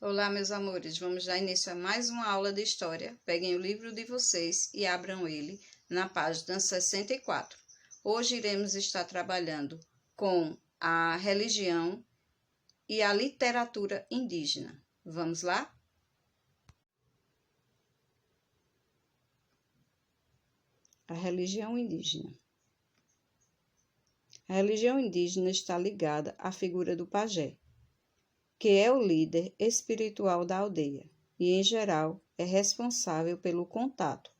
Olá, meus amores, vamos dar início a mais uma aula de história. Peguem o livro de vocês e abram ele na página 64. Hoje iremos estar trabalhando com a religião e a literatura indígena. Vamos lá? A religião indígena. A religião indígena está ligada à figura do pajé, que é o líder espiritual da aldeia e, em geral, é responsável pelo contato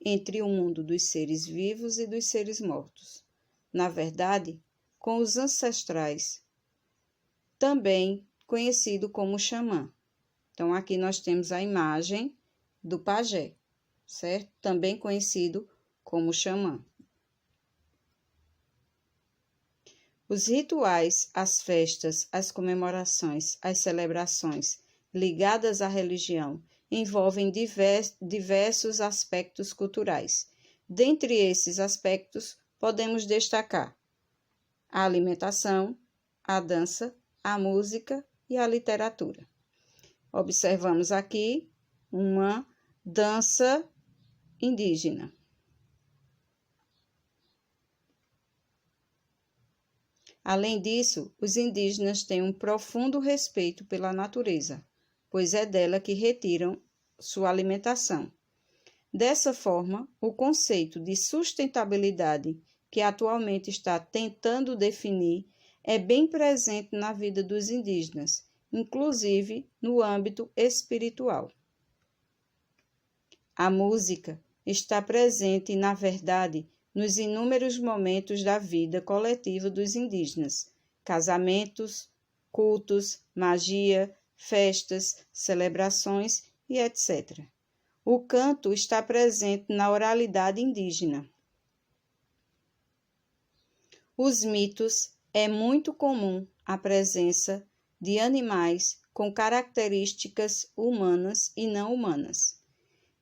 entre o mundo dos seres vivos e dos seres mortos. Na verdade, com os ancestrais, também conhecido como xamã. Então, aqui nós temos a imagem do pajé, certo? Também conhecido como xamã. Os rituais, as festas, as comemorações, as celebrações ligadas à religião envolvem diversos aspectos culturais. Dentre esses aspectos, podemos destacar a alimentação, a dança, a música e a literatura. Observamos aqui uma dança indígena. Além disso, os indígenas têm um profundo respeito pela natureza, pois é dela que retiram sua alimentação. Dessa forma, o conceito de sustentabilidade que atualmente está tentando definir é bem presente na vida dos indígenas, inclusive no âmbito espiritual. A música está presente, na verdade, nos inúmeros momentos da vida coletiva dos indígenas, casamentos, cultos, magia, festas, celebrações e etc. O canto está presente na oralidade indígena. Os mitos é muito comum a presença de animais com características humanas e não humanas.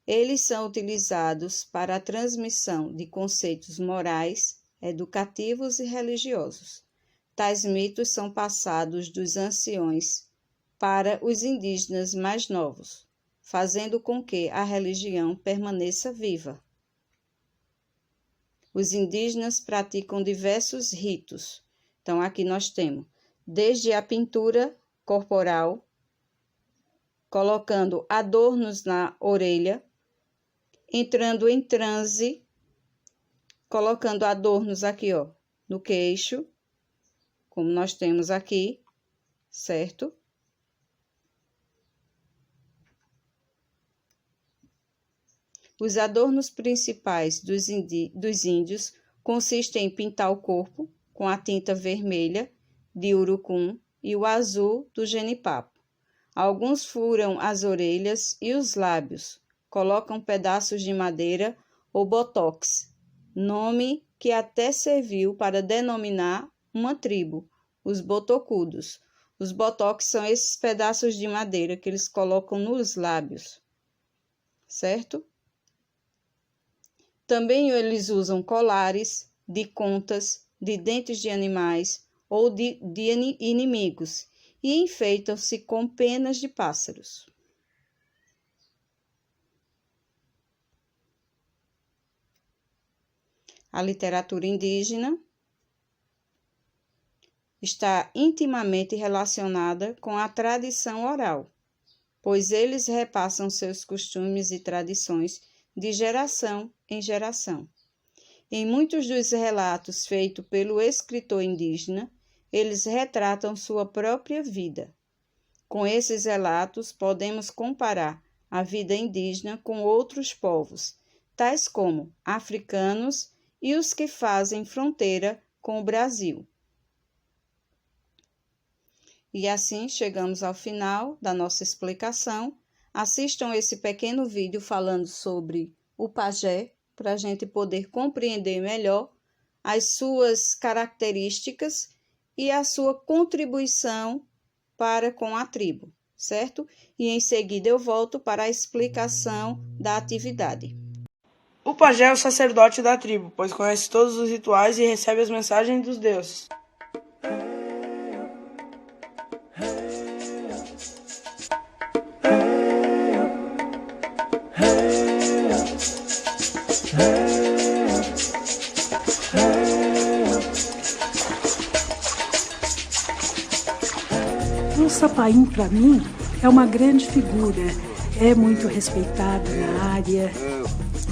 Eles são utilizados para a transmissão de conceitos morais, educativos e religiosos. Tais mitos são passados dos anciões para os indígenas mais novos, fazendo com que a religião permaneça viva. Os indígenas praticam diversos ritos. Então, aqui nós temos desde a pintura corporal, colocando adornos na orelha, entrando em transe, colocando adornos aqui, no queixo, como nós temos aqui, certo? Os adornos principais dos índios consistem em pintar o corpo com a tinta vermelha de urucum e o azul do genipapo. Alguns furam as orelhas e os lábios, colocam pedaços de madeira ou botox, nome que até serviu para denominar uma tribo, os botocudos. Os botox são esses pedaços de madeira que eles colocam nos lábios, certo? Também eles usam colares de contas, de dentes de animais ou de inimigos e enfeitam-se com penas de pássaros. A literatura indígena está intimamente relacionada com a tradição oral, pois eles repassam seus costumes e tradições de geração em geração. Em muitos dos relatos feitos pelo escritor indígena, eles retratam sua própria vida. Com esses relatos, podemos comparar a vida indígena com outros povos, tais como africanos e os que fazem fronteira com o Brasil. E assim chegamos ao final da nossa explicação. Assistam esse pequeno vídeo falando sobre o pajé, para a gente poder compreender melhor as suas características e a sua contribuição para com a tribo, certo? E em seguida eu volto para a explicação da atividade. O pajé é o sacerdote da tribo, pois conhece todos os rituais e recebe as mensagens dos deuses. Paim, para mim, é uma grande figura. É muito respeitado na área,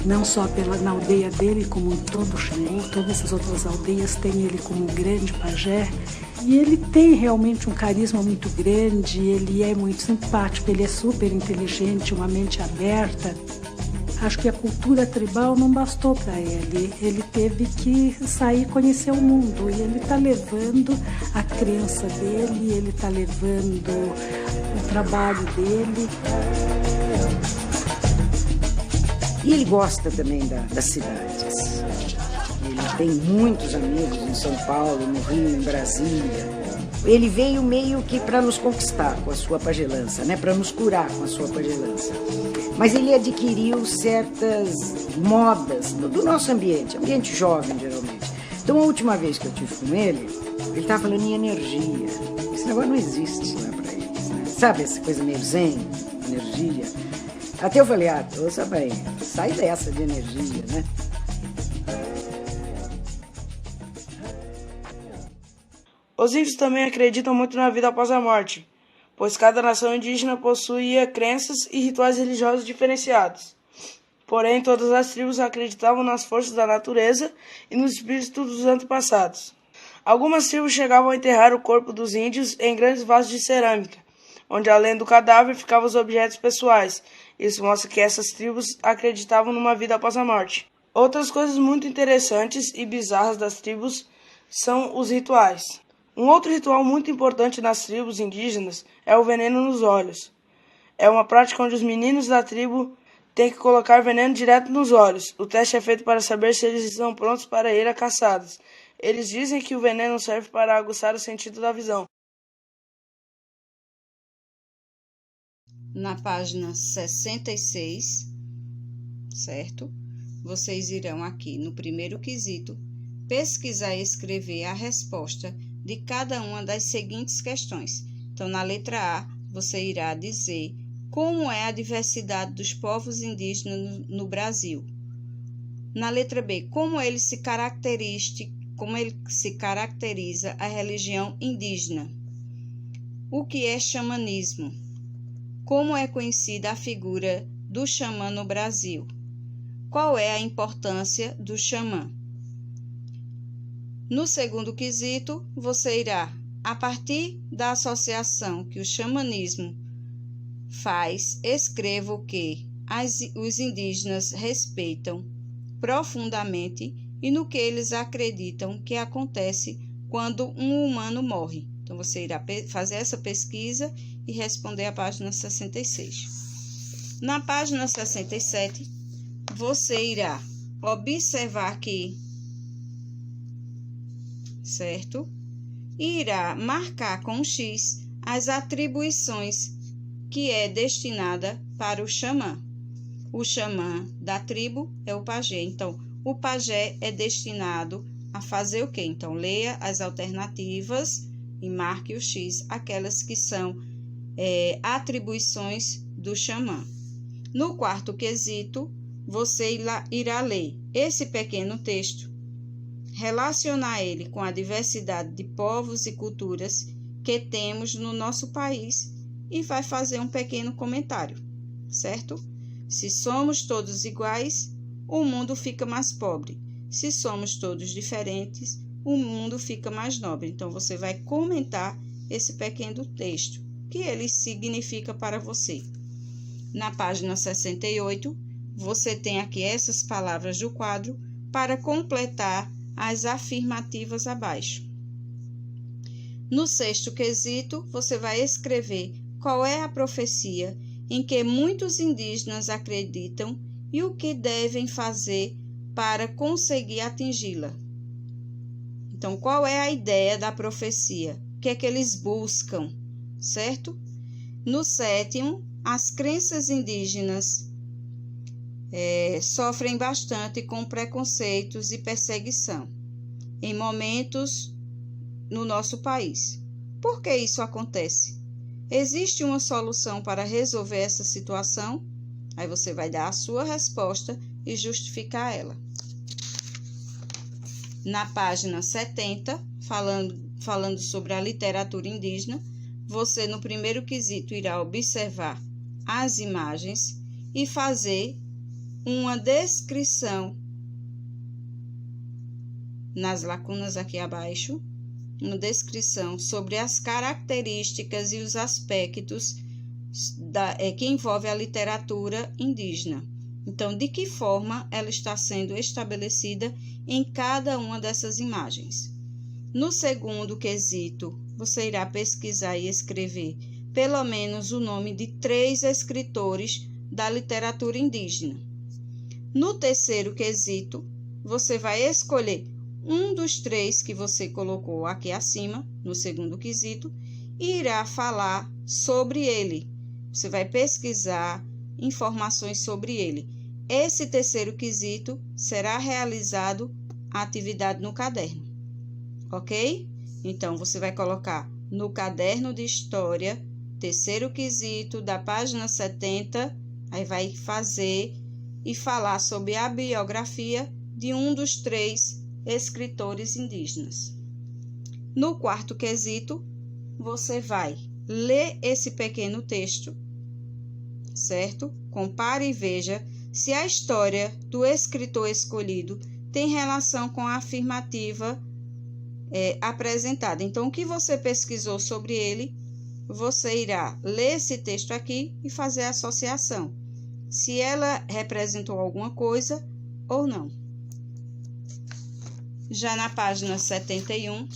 não só na aldeia dele, como em todo o Xingu, todas as outras aldeias têm ele como um grande pajé. E ele tem realmente um carisma muito grande, ele é muito simpático, ele é super inteligente, uma mente aberta. Acho que a cultura tribal não bastou para ele. Ele teve que sair e conhecer o mundo. E ele está levando a crença dele, ele está levando o trabalho dele. E ele gosta também das cidades. Ele tem muitos amigos em São Paulo, no Rio, em Brasília. Ele veio meio que para nos conquistar com a sua pagelança, né? Para nos curar com a sua pagelança. Mas ele adquiriu certas modas do nosso ambiente jovem, geralmente. Então, a última vez que eu estive com ele estava falando em energia. Esse negócio não existe lá para eles, né? Sabe essa coisa meio zen, energia? Até eu falei, ouça bem, sai dessa de energia, né? Os índios também acreditam muito na vida após a morte, pois cada nação indígena possuía crenças e rituais religiosos diferenciados. Porém, todas as tribos acreditavam nas forças da natureza e nos espíritos dos antepassados. Algumas tribos chegavam a enterrar o corpo dos índios em grandes vasos de cerâmica, onde além do cadáver ficavam os objetos pessoais. Isso mostra que essas tribos acreditavam numa vida após a morte. Outras coisas muito interessantes e bizarras das tribos são os rituais. Um outro ritual muito importante nas tribos indígenas é o veneno nos olhos. É uma prática onde os meninos da tribo têm que colocar veneno direto nos olhos. O teste é feito para saber se eles estão prontos para ir a caçadas. Eles dizem que o veneno serve para aguçar o sentido da visão. Na página 66, certo? Vocês irão aqui no primeiro quesito pesquisar e escrever a resposta de cada uma das seguintes questões. Então, na letra A, você irá dizer como é a diversidade dos povos indígenas no Brasil. Na letra B, como ele se caracteriza a religião indígena. O que é xamanismo? Como é conhecida a figura do xamã no Brasil? Qual é a importância do xamã? No segundo quesito, você irá, a partir da associação que o xamanismo faz, escreva o que os indígenas respeitam profundamente e no que eles acreditam que acontece quando um humano morre. Então, você irá fazer essa pesquisa e responder a página 66. Na página 67, você irá observar aqui, certo? E irá marcar com X as atribuições que é destinada para o xamã. O xamã da tribo é o pajé. Então, o pajé é destinado a fazer o quê? Então, leia as alternativas e marque o X, aquelas que são atribuições do xamã. No quarto quesito, você irá ler esse pequeno texto, relacionar ele com a diversidade de povos e culturas que temos no nosso país e vai fazer um pequeno comentário, certo? Se somos todos iguais, o mundo fica mais pobre. Se somos todos diferentes, o mundo fica mais nobre. Então, você vai comentar esse pequeno texto, que ele significa para você. Na página 68, você tem aqui essas palavras do quadro para completar as afirmativas abaixo. No sexto quesito, você vai escrever qual é a profecia em que muitos indígenas acreditam e o que devem fazer para conseguir atingi-la. Então, qual é a ideia da profecia? O que é que eles buscam, certo? No sétimo, as crenças indígenas sofrem bastante com preconceitos e perseguição em momentos no nosso país. Por que isso acontece? Existe uma solução para resolver essa situação? Aí você vai dar a sua resposta e justificar ela. Na página 70, falando sobre a literatura indígena, você no primeiro quesito irá observar as imagens e fazer uma descrição nas lacunas aqui abaixo, uma descrição sobre as características e os aspectos que envolve a literatura indígena. Então, de que forma ela está sendo estabelecida em cada uma dessas imagens. No segundo quesito, você irá pesquisar e escrever pelo menos o nome de 3 escritores da literatura indígena. No terceiro quesito, você vai escolher um dos 3 que você colocou aqui acima, no segundo quesito, e irá falar sobre ele. Você vai pesquisar informações sobre ele. Esse terceiro quesito será realizado a atividade no caderno, ok? Então, você vai colocar no caderno de história, terceiro quesito, da página 70, aí vai fazer e falar sobre a biografia de um dos 3 escritores indígenas. No quarto quesito, você vai ler esse pequeno texto, certo? Compare e veja se a história do escritor escolhido tem relação com a afirmativa apresentada. Então, o que você pesquisou sobre ele, você irá ler esse texto aqui e fazer a associação, se ela representou alguma coisa ou não. Já na página 71,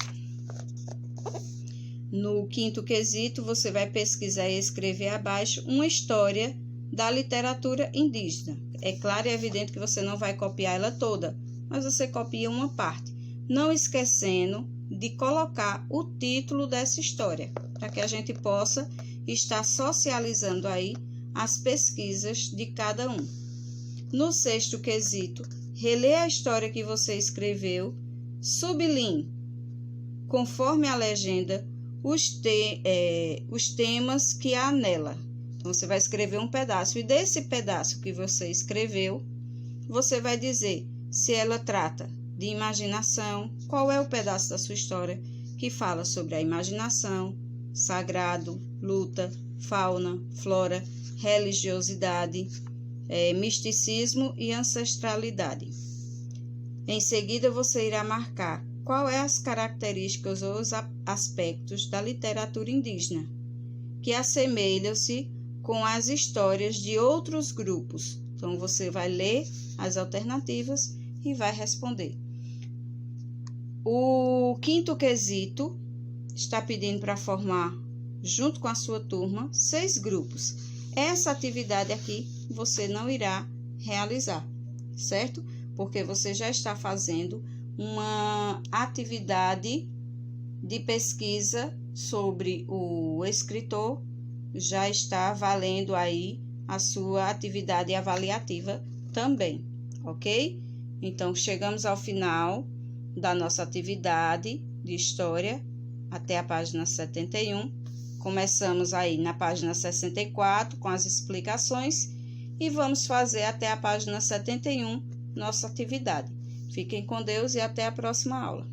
no quinto quesito, você vai pesquisar e escrever abaixo uma história da literatura indígena. É claro e evidente que você não vai copiar ela toda, mas você copia uma parte, não esquecendo de colocar o título dessa história, para que a gente possa estar socializando aí as pesquisas de cada um. No sexto quesito, relê a história que você escreveu, sublinhe, conforme a legenda, os temas que há nela. Então, você vai escrever um pedaço, e desse pedaço que você escreveu, você vai dizer se ela trata de imaginação, qual é o pedaço da sua história que fala sobre a imaginação, sagrado, luta, fauna, flora, religiosidade, misticismo e ancestralidade. Em seguida, você irá marcar qual é as características ou os aspectos da literatura indígena que assemelham-se com as histórias de outros grupos. Então, você vai ler as alternativas e vai responder. O quinto quesito está pedindo para formar, junto com a sua turma, 6 grupos. Essa atividade aqui você não irá realizar, certo? Porque você já está fazendo uma atividade de pesquisa sobre o escritor, já está valendo aí a sua atividade avaliativa também, ok? Então, chegamos ao final da nossa atividade de história, até a página 71. Começamos aí na página 64 com as explicações e vamos fazer até a página 71 nossa atividade. Fiquem com Deus e até a próxima aula.